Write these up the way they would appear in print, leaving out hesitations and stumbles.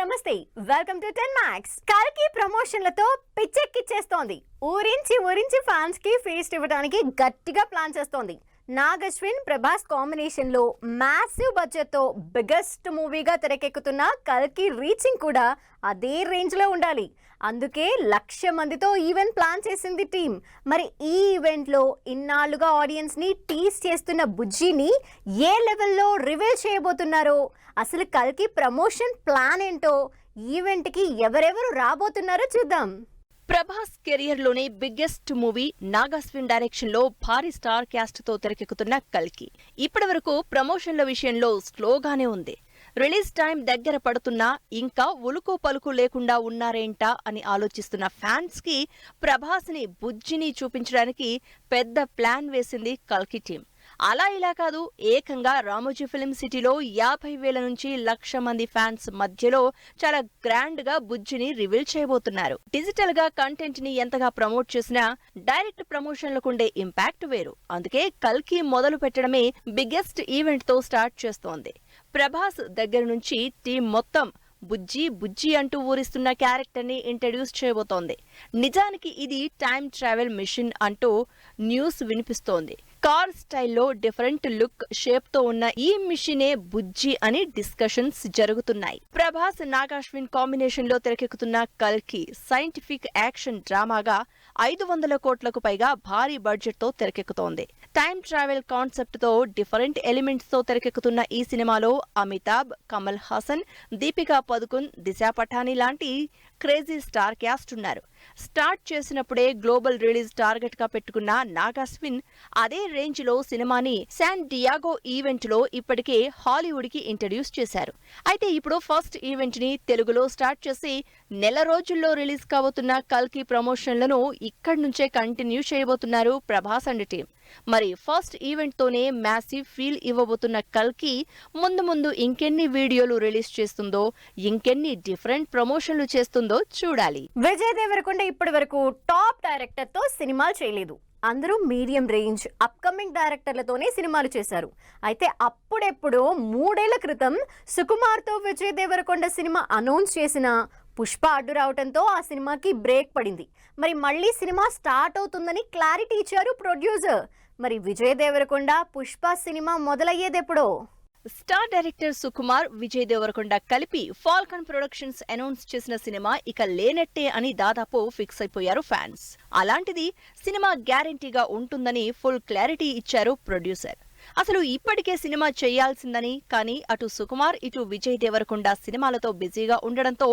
నమస్తే welcome to 10 max. కల్కి ప్రమోషన్లతో పిచ్చెక్కిచ్చేస్తోంది. ఊరించి ఫ్యాన్స్ కి ఫేస్ట్ ఇవ్వడానికి గట్టిగా ప్లాన్ చేస్తోంది. నాగ్ అశ్విన్ ప్రభాస్ కాంబినేషన్ లో మ్యాసివ్ బడ్జెట్ తో బిగ్గెస్ట్ మూవీగా తెరకెక్కుతున్న కల్కి రీచింగ్ కూడా అదే రేంజ్ లో ఉండాలి. అందుకే 1,00,000 మందితో ఈవెంట్ ప్లాన్ చేసింది టీం. మరి ఈ ఈవెంట్ లో ఇన్నాళ్లుగా ఆడియన్స్ ని టీస్ చేస్తున్న బుజ్జిని ఏ లెవెల్లో రివీల్ చేయబోతున్నారో, అసలు కల్కి ప్రమోషన్ ప్లాన్ ఏంటో, ఈవెంట్ కి ఎవరెవరు రాబోతున్నారో చూద్దాం. ప్రభాస్ కెరియర్ లోనే biggest movie Nag Ashwin direction లో భారీ స్టార్ క్యాస్ట్ తో తెరకెక్కుతున్న కల్కి ఇప్పటి వరకు ప్రమోషన్ల విషయంలో స్లోగానే ఉంది. రిలీజ్ టైం దగ్గర పడుతున్నా ఇంకా ఉలుకు పలుకు లేకుండా ఉన్నారేంటా అని ఆలోచిస్తున్న ఫ్యాన్స్ కి ప్రభాస్ ని బుజ్జిని చూపించడానికి పెద్ద ప్లాన్ వేసింది కల్కి టీం. అలా ఇలా కాదు, ఏకంగా రామోజీ ఫిల్మ్ సిటీలో 50,000 నుంచి 1,00,000 మంది ఫ్యాన్స్ మధ్యలో చాలా గ్రాండ్ గా బుజ్జిని రివీల్ చేయబోతున్నారు. డిజిటల్ గా కంటెంట్ ని ఎంతగా ప్రమోట్ చేసినా డైరెక్ట్ ప్రమోషన్లకుండే ఇంపాక్ట్ వేరు. అందుకే కల్కి మొదలు పెట్టడమే బిగ్గెస్ట్ ఈవెంట్ తో స్టార్ట్ చేస్తోంది. ప్రభాస్ దగ్గర నుంచి టీం మొత్తం బుజ్జి బుజ్జి అంటూ ఊరిస్తున్న క్యారెక్టర్ ని ఇంట్రడ్యూస్ చేయబోతోంది. నిజానికి ఇది టైం ట్రావెల్ మిషన్ అంటూ న్యూస్ వినిపిస్తోంది. కార్ స్టైల్లో డిఫరెంట్ లుక్ షేప్ తో ఉన్న ఈ మిషనే బుజ్జి అని డిస్కషన్స్ జరుగుతున్నాయి. ప్రభాస్ నాగ్ అశ్విన్ కాంబినేషన్ లో తెరకెక్కుతున్న కల్కి సైంటిఫిక్ యాక్షన్ డ్రామాగా 500 కోట్లకు పైగా భారీ బడ్జెట్ తో తెరకెక్కుతోంది. టైం ట్రావెల్ కాన్సెప్ట్ తో డిఫరెంట్ ఎలిమెంట్స్ తో తెరకెక్కుతున్న ఈ సినిమాలో అమితాబ్, కమల్ హాసన్, దీపికా పదుకున్, దిశా పఠానీ లాంటి క్రేజీ స్టార్ క్యాస్ట్ ఉన్నారు. స్టార్ట్ చేసినప్పుడే గ్లోబల్ రిలీజ్ టార్గెట్ గా పెట్టుకున్న నాగ్ అశ్విన్ అదే రేంజ్ లో సినిమాని శాన్ డియాగో ఈవెంట్ లో ఇప్పటికే హాలీవుడ్ కి ఇంట్రడ్యూస్ చేశారు. అయితే ఇప్పుడు ఫస్ట్ ఈవెంట్ ని తెలుగులో స్టార్ట్ చేసి నెల రోజుల్లో రిలీజ్ కాబోతున్న కల్కి ప్రమోషన్లను ఇక్కడి నుంచే కంటిన్యూ చేయబోతున్నారు ప్రభాస్ అండ్ టీం. మరి ఫస్ట్ ఈవెంట్ తోనే మ్యాసివ్ ఫీల్ ఇవ్వబోతున్న కల్కి ముందు ఇంకెన్ని వీడియోలు రిలీజ్ చేస్తుందో, ఇంకెన్ని డిఫరెంట్ ప్రమోషన్లు చేస్తుందో చూడాలి. విజయ్ దేవరకొండ ఇప్పటి వరకు టాప్ డైరెక్టర్ తో సినిమాలు చేయలేదు. అందరూ మీడియం రేంజ్ అప్కమింగ్ డైరెక్టర్లతోనే సినిమాలు చేశారు. అయితే అప్పుడెప్పుడో 3 ఏళ్ల క్రితం సుకుమార్ తో విజయ్ దేవరకొండ సినిమా అనౌన్స్ చేసిన పుష్ప అడ్డు రావడంతో ఆ సినిమాకి బ్రేక్ పడింది. మరి మళ్ళీ సినిమా స్టార్ట్ అవుతుందని క్లారిటీ ఇచ్చారు ప్రొడ్యూసర్. మరి విజయ్ దేవరకొండ పుష్ప సినిమా మొదలయ్యేదెప్పుడో? స్టార్ డైరెక్టర్ సుకుమార్, విజయ్ దేవరకొండ కలిపి ఫాల్కన్ ప్రొడక్షన్స్ అనౌన్స్ చేసిన సినిమా ఇక లేనట్టే అని దాదాపు ఫిక్స్ అయిపోయారు ఫ్యాన్స్. అలాంటిది సినిమా గ్యారంటీగా ఉంటుందని ఫుల్ క్లారిటీ ఇచ్చారు ప్రొడ్యూసర్. అసలు ఇప్పటికే సినిమా చేయాల్సిందని, కానీ అటు సుకుమార్ ఇటు విజయ్ దేవరకొండ సినిమాలతో బిజీగా ఉండడంతో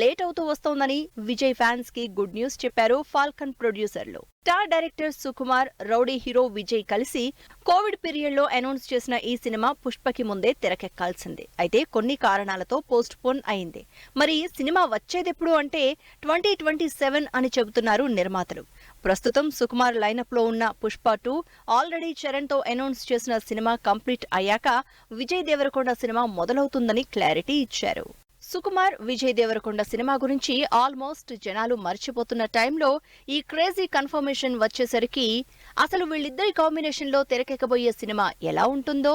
లేట్ అవుతూ వస్తోందని విజయ్ ఫ్యాన్స్ కి గుడ్ న్యూస్ చెప్పారు ఫాల్కన్ ప్రొడ్యూసర్లు. Star director Sukumar, rowdy hero Vijay కలిసి కోవిడ్ పీరియడ్ లో అనౌన్స్ చేసిన ఈ సినిమా పుష్పకి ముందే తెరకెక్కాల్సింది. అయితే కొన్ని కారణాలతో పోస్ట్ పోన్ అయింది. మరి సినిమా వచ్చేదెప్పుడు అంటే 2027 అని చెబుతున్నారు నిర్మాతలు. ప్రస్తుతం సుకుమార్ లైనప్ లో ఉన్న పుష్ప 2 ఆల్రెడీ చరణ్ తో అనౌన్స్ చేసిన సినిమా కంప్లీట్ అయ్యాక విజయ్ దేవరకొండ సినిమా మొదలవుతుందని క్లారిటీ ఇచ్చారు. సుకుమార్, విజయ్ దేవరకొండ సినిమా గురించి ఆల్మోస్ట్ జనాలు మర్చిపోతున్న టైంలో ఈ క్రేజీ కన్ఫర్మేషన్ వచ్చేసరికి అసలు వీళ్ళిద్దరి కాంబినేషన్ లో తెరకెక్కబోయే సినిమా ఎలా ఉంటుందో,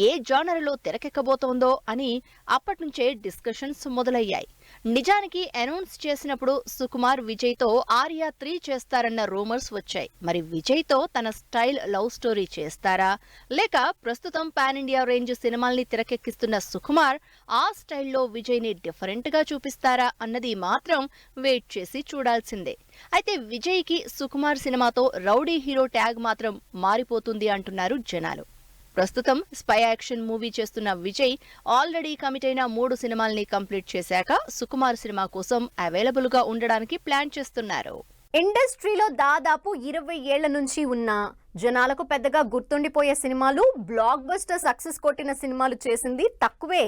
ఏ జానర్లో తెరకెక్కబోతోందో అని అప్పట్నుంచే డిస్కషన్స్ మొదలయ్యాయి. నిజానికి అనౌన్స్ చేసినప్పుడు సుకుమార్ విజయ్ తో ఆర్యా 3 చేస్తారన్న రూమర్స్ వచ్చాయి. మరి విజయ్ తో తన స్టైల్ లవ్ స్టోరీ చేస్తారా, లేక ప్రస్తుతం పాన్ ఇండియా రేంజ్ సినిమాల్ని తెరకెక్కిస్తున్న సుకుమార్ ఆ స్టైల్లో విజయ్ ని డిఫరెంట్ గా చూపిస్తారా అన్నది మాత్రం వెయిట్ చేసి చూడాల్సిందే. అయితే విజయ్ కి సుకుమార్ సినిమాతో రౌడీ హీరో ట్యాగ్ మాత్రం మారిపోతుంది అంటున్నారు జనాలు. ప్రస్తుతం స్పై యాక్షన్ మూవీ చేస్తున్న విజయ్ ఆల్రెడీ కమిట్ అయిన 3 సినిమాల్ని కంప్లీట్ చేశాక సుకుమార్ సినిమా కోసం అవైలబుల్ గా ఉండడానికి ప్లాన్ చేస్తున్నారు. ఇండస్ట్రీలో దాదాపు 20 ఏళ్ల నుంచి ఉన్న జనాలకు పెద్దగా గుర్తుండిపోయే సినిమాలు, బ్లాక్ బస్టర్ సక్సెస్ కొట్టిన సినిమాలు చేసింది తక్కువే.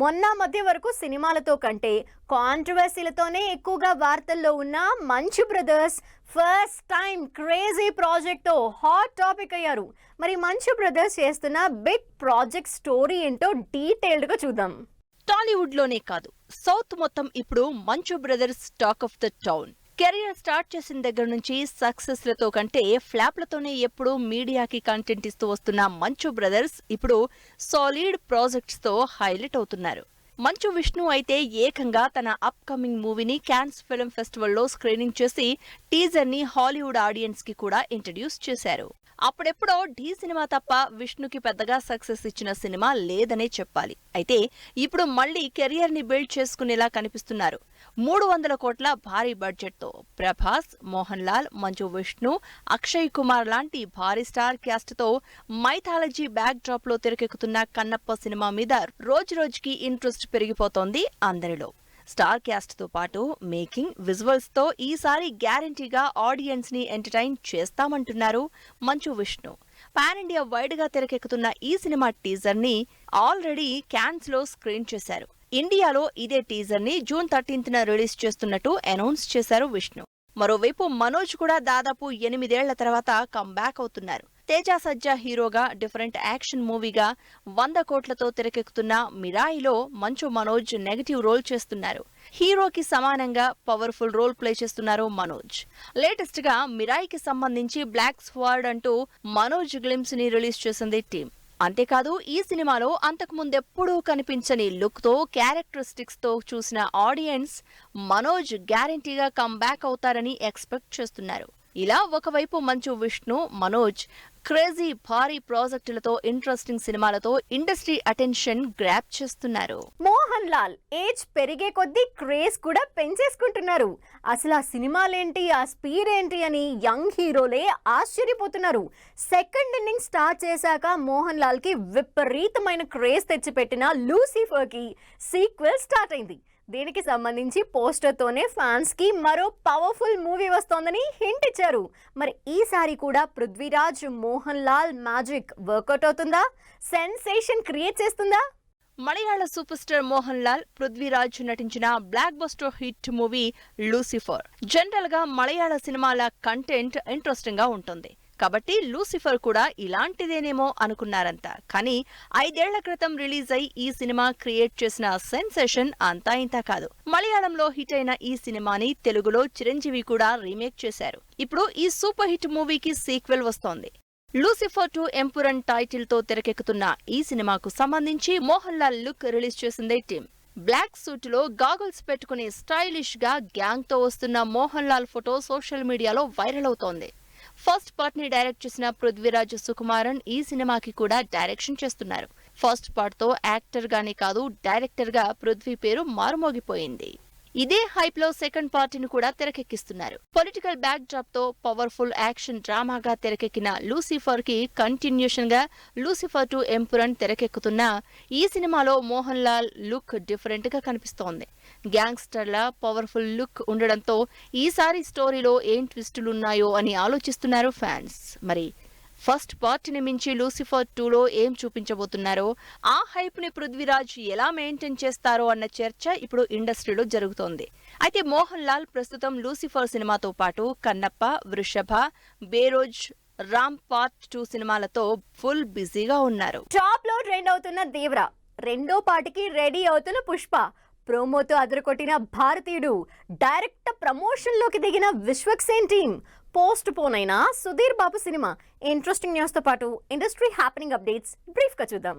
మొన్న మధ్య వరకు సినిమాలతో కంటే కాంట్రవర్సీలతోనే ఎక్కువగా వార్తల్లో ఉన్న మంచు brothers first time crazy project తో హాట్ టాపిక్ అయ్యారు. మరి మంచు బ్రదర్స్ చేస్తున్న బిగ్ ప్రాజెక్ట్ స్టోరీ ఏంటో డీటెయిల్డ్ గా చూద్దాం. టాలీవుడ్ లోనే కాదు, సౌత్ మొత్తం ఇప్పుడు మంచు brothers talk of the town. Career start చేసిన దగ్గర నుంచి సక్సెస్లతో కంటే ఫ్లాప్లతోనే ఎప్పుడూ మీడియాకి కంటెంట్ ఇస్తూ వస్తున్న మంచు బ్రదర్స్ ఇప్పుడు సాలిడ్ ప్రాజెక్ట్స్ తో హైలైట్ అవుతున్నారు. మంచు విష్ణు అయితే ఏకంగా తన అప్కమింగ్ మూవీని క్యాన్స్ ఫిల్మ్ ఫెస్టివల్లో స్క్రీనింగ్ చేసి టీజర్ ని హాలీవుడ్ ఆడియన్స్ కి కూడా ఇంట్రడ్యూస్ చేశారు. అప్పుడెప్పుడో ఢీ సినిమా తప్ప విష్ణుకి పెద్దగా సక్సెస్ ఇచ్చిన సినిమా లేదనే చెప్పాలి. అయితే ఇప్పుడు మళ్లీ కెరియర్ ని బిల్డ్ చేసుకునేలా కనిపిస్తున్నారు. 300 కోట్ల భారీ బడ్జెట్ తో ప్రభాస్, మోహన్ లాల్, మంచు విష్ణు, అక్షయ్ కుమార్ లాంటి భారీ స్టార్ క్యాస్ట్ తో మైథాలజీ బ్యాక్ డ్రాప్ లో తెరకెక్కుతున్న కన్నప్ప సినిమా మీద రోజురోజుకి ఇంట్రెస్ట్ పెరిగిపోతోంది అందరిలో. స్టార్ క్యాస్ట్ తో పాటు మేకింగ్, విజువల్స్ తో ఈసారి గ్యారంటీగా ఆడియన్స్ ని entertain చేస్తామంటున్నారు Manchu Vishnu. Pan India wide గా తెరకెక్కుతున్న ఈ సినిమా టీజర్ ని ఆల్రెడీ క్యాన్స్ లో స్క్రీన్ చేశారు. ఇండియాలో ఇదే టీజర్ ని జూన్ 13న రిలీజ్ చేస్తున్నట్టు అనౌన్స్ చేశారు విష్ణు. మరోవైపు మనోజ్ కూడా దాదాపు 8 ఏళ్ల తర్వాత కంబ్యాక్ అవుతున్నారు. తేజ సజ్జా హీరోగా డిఫరెంట్ యాక్షన్ మూవీగా 100 కోట్లతో తెరకెక్కుతున్న మిరాయిలో మంచు మనోజ్ నెగటివ్ రోల్ చేస్తున్నారు. హీరోకి సమానంగా పవర్ఫుల్ రోల్ ప్లే చేస్తున్నారు మనోజ్. లేటెస్ట్ గా మిరాయికి సంబంధించి బ్లాక్ స్వార్డ్ అంటూ మనోజ్ గ్లిమ్స్ ని రిలీజ్ చేసింది టీం. అంతేకాదు ఈ సినిమాలో అంతకుముందెప్పుడూ కనిపించని లుక్ తో, క్యారెక్టరిస్టిక్స్ తో చూసిన ఆడియన్స్ మనోజ్ గ్యారంటీగా కంబ్యాక్ అవుతారని ఎక్స్పెక్ట్ చేస్తున్నారు. ఇలా ఒకవైపు మంచు విష్ణు, మనోజ్ క్రేజీ భారీ ప్రాజెక్టులతో, ఇంట్రెస్టింగ్ సినిమాలతో ఇండస్ట్రీ అటెన్షన్ గ్రాప్ చేస్తున్నారు. మోహన్ లాల్ ఏజ్ పెరిగే కొద్దీ క్రేజ్ కూడా పెంచేసుకుంటున్నారు. అసలు ఆ సినిమాలేంటి, ఆ స్పీడ్ ఏంటి అని యంగ్ హీరోలే ఆశ్చర్యపోతున్నారు. సెకండ్ ఇన్నింగ్ స్టార్ట్ చేశాక మోహన్ లాల్ కి విపరీతమైన క్రేజ్ తెచ్చిపెట్టిన లూసిఫర్ కి సీక్వెల్ స్టార్ట్ అయింది. దీనికి సంబంధించి పోస్టర్ తోనే ఫ్యాన్స్ కి మరో పవర్ఫుల్ మూవీ వస్తోందని హింట్ ఇచ్చారు. మరి ఈసారి కూడా పృథ్వీరాజ్, మోహన్ లాల్ మ్యాజిక్ వర్కౌట్ అవుతుందా? సెన్సేషన్ క్రియేట్ చేస్తుందా? మలయాళ సూపర్ స్టార్ మోహన్ లాల్, పృథ్వీరాజ్ నటించిన block buster hit movie Lucifer. General గా మలయాళ సినిమాల కంటెంట్ ఇంట్రెస్టింగ్ గా ఉంటుంది కాబట్టి లూసిఫర్ కూడా ఇలాంటిదేనేమో అనుకున్నారంతా. కానీ 5 ఏళ్ల క్రితం రిలీజ్ అయి ఈ సినిమా క్రియేట్ చేసిన సెన్సేషన్ అంతా ఇంతా కాదు. మలయాళంలో హిట్ అయిన ఈ సినిమాని తెలుగులో చిరంజీవి కూడా రీమేక్ చేశారు. ఇప్పుడు ఈ సూపర్ హిట్ మూవీకి సీక్వెల్ వస్తోంది. లూసిఫర్ 2 ఎంపురన్ టైటిల్ తో తెరకెక్కుతున్న ఈ సినిమాకు సంబంధించి మోహన్ లాల్ లుక్ రిలీజ్ చేసింది టీం. బ్లాక్ సూట్ లో గాగుల్స్ పెట్టుకుని స్టైలిష్ గా గ్యాంగ్ తో వస్తున్న మోహన్ లాల్ ఫోటో సోషల్ మీడియాలో వైరల్ అవుతోంది. ఫస్ట్ పార్ట్ ని డైరెక్ట్ చేసిన పృథ్వీరాజ్ సుకుమారన్ ఈ సినిమాకి కూడా డైరెక్షన్ చేస్తున్నారు. ఫస్ట్ పార్ట్ తో యాక్టర్ గానే కాదు, డైరెక్టర్ గా పృథ్వీ పేరు మారుమోగిపోయింది. ఇదే హైప్ లో సెకండ్ పార్ట్ ని కూడా తెరకెక్కిస్తున్నారు. పొలిటికల్ బ్యాక్ డ్రాప్ తో పవర్ఫుల్ యాక్షన్ డ్రామాగా తెరకెక్కిన లూసిఫర్ కి కంటిన్యూషన్ గా లూసిఫర్ 2 ఎంపురన్ తెరకెక్కుతున్న ఈ సినిమాలో మోహన్ లాల్ లుక్ డిఫరెంట్ గా కనిపిస్తోంది. గ్యాంగ్స్టర్ల పవర్ఫుల్ లుక్ ఉండడంతో ఈసారి స్టోరీలో ఏం ట్విస్టులున్నాయో అని ఆలోచిస్తున్నారు ఫ్యాన్స్. మరి ఫస్ట్ పార్ట్ ని మించి లూసిఫర్ 2లో ఏం చూపించబోతున్నారో, ఆ హైప్ ని పృథ్వీరాజ్ ఎలా మెయింటైన్ చేస్తారో అన్న చర్చ ఇప్పుడు ఇండస్ట్రీలో జరుగుతోంది. అయితే మోహన్ లాల్ ప్రస్తుతం లూసిఫర్ సినిమాతో పాటు కన్నప్ప, వృషభ, బేరోజ్, రామ్ పార్ట్ 2 సినిమాలతో ఫుల్ బిజీగా ఉన్నారు. టాప్ లో ట్రెండ్ అవుతున్న దేవరా, రెండో పార్టీకి రెడీ అవుతున్న పుష్ప, ప్రోమోతో అదరకొట్టిన భారతీయుడు, డైరెక్ట్ ప్రమోషన్ లోకి దిగిన విశ్వక్సేన్ టీం, పోస్ట్ పోన్ అయిన Sudheer Babu cinema. Interesting news తో పాటు ఇండస్ట్రీ హ్యాపెనింగ్ అప్డేట్స్ బ్రీఫ్ గా చూద్దాం.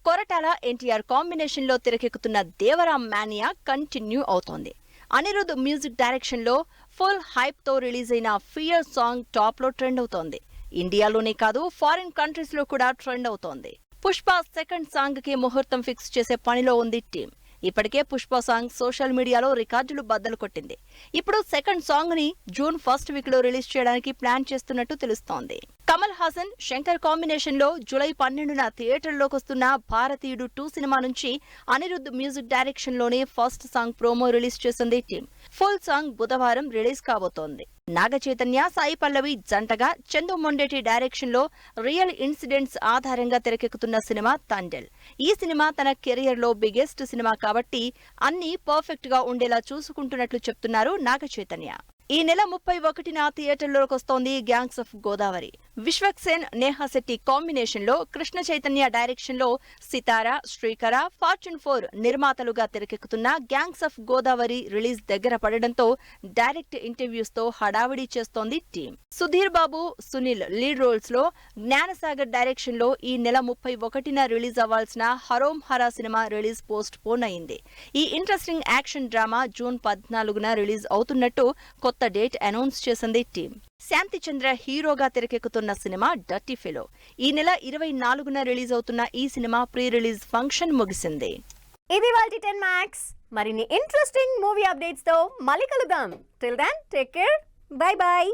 కొరటాల, ఎన్టీఆర్ కాంబినేషన్ లో తెరకెక్కుతున్న దేవరా మానియా కంటిన్యూ అవుతోంది. అనిరుద్ మ్యూజిక్ డైరెక్షన్ లో ఫుల్ హైప్ తో రిలీజ్ అయిన ఫియర్ సాంగ్ టాప్ లో ట్రెండ్ అవుతోంది. ఇండియాలోనే కాదు, ఫారిన్ కంట్రీస్ లో కూడా ట్రెండ్ అవుతోంది. పుష్ప సెకండ్ సాంగ్ కి ముహూర్తం ఫిక్స్ చేసే పనిలో ఉంది టీం. ఇప్పటికే పుష్ప సాంగ్ సోషల్ మీడియాలో రికార్డులు బద్దలు కొట్టింది. ఇప్పుడు సెకండ్ సాంగ్ ని జూన్ 1st వీక్ లో రిలీజ్ చేయడానికి ప్లాన్ చేస్తున్నట్టు తెలుస్తోంది. కమల్ హాసన్, శంకర్ కాంబినేషన్ లో జూలై 12న థియేటర్లోకి వస్తున్న భారతీయుడు 2 సినిమా నుంచి అనిరుద్ మ్యూజిక్ డైరెక్షన్ లోనే ఫస్ట్ సాంగ్ ప్రోమో రిలీజ్ చేసింది టీం. ఫుల్ సాంగ్ బుధవారం రిలీజ్ కాబోతోంది. నాగ చైతన్య, సాయి పల్లవి జంటగా చందు మొండేటి డైరెక్షన్ లో రియల్ ఇన్సిడెంట్స్ ఆధారంగా తెరకెక్కుతున్న సినిమా తండెల్. ఈ సినిమా తన కెరియర్ లో బిగ్గెస్ట్ సినిమా కాబట్టి అన్ని పర్ఫెక్ట్ గా ఉండేలా చూసుకుంటున్నట్లు చెప్తున్నారు నాగ చైతన్య. ఈ నెల 31న థియేటర్లోకి వస్తోంది gangs of Godavari. Vishwaksen Neha Shetty combination లో కృష్ణ చైతన్య డైరెక్షన్ లో సితారా, శ్రీకర, ఫార్చ్యూన్ 4 నిర్మాతలుగా తెరకెక్కుతున్న గ్యాంగ్స్ ఆఫ్ గోదావరి రిలీజ్ దగ్గర పడడంతో డైరెక్ట్ ఇంటర్వ్యూస్ తో హడావిడి చేస్తోంది team. Sudheer Babu, Sunil lead roles లో, జ్ఞానసాగర్ డైరెక్షన్ లో ఈ నెల 31న రిలీజ్ అవ్వాల్సిన Harom Hara cinema release postpone అయింది. ఈ ఇంట్రెస్టింగ్ యాక్షన్ డ్రామా జూన్ 14న రిలీజ్ అవుతున్నట్టు కొత్త డేట్ అనౌన్స్ చేసింది టీం. శాంతి చంద్ర హీరోగా తెరకెక్కుతున్న సినిమా డర్టీ ఫెలో. ఈ నెల 24న రిలీజ్ అవుతున్న ఈ సినిమా ప్రీ రిలీజ్ ఫంక్షన్ ముగిసింది. ఇది వాల్టి 10 మ్యాక్స్. మరిన్ని ఇంట్రెస్టింగ్ మూవీ అప్డేట్స్ తో మళ్ళీ కలుద్దాం. Till then take care. Bye by.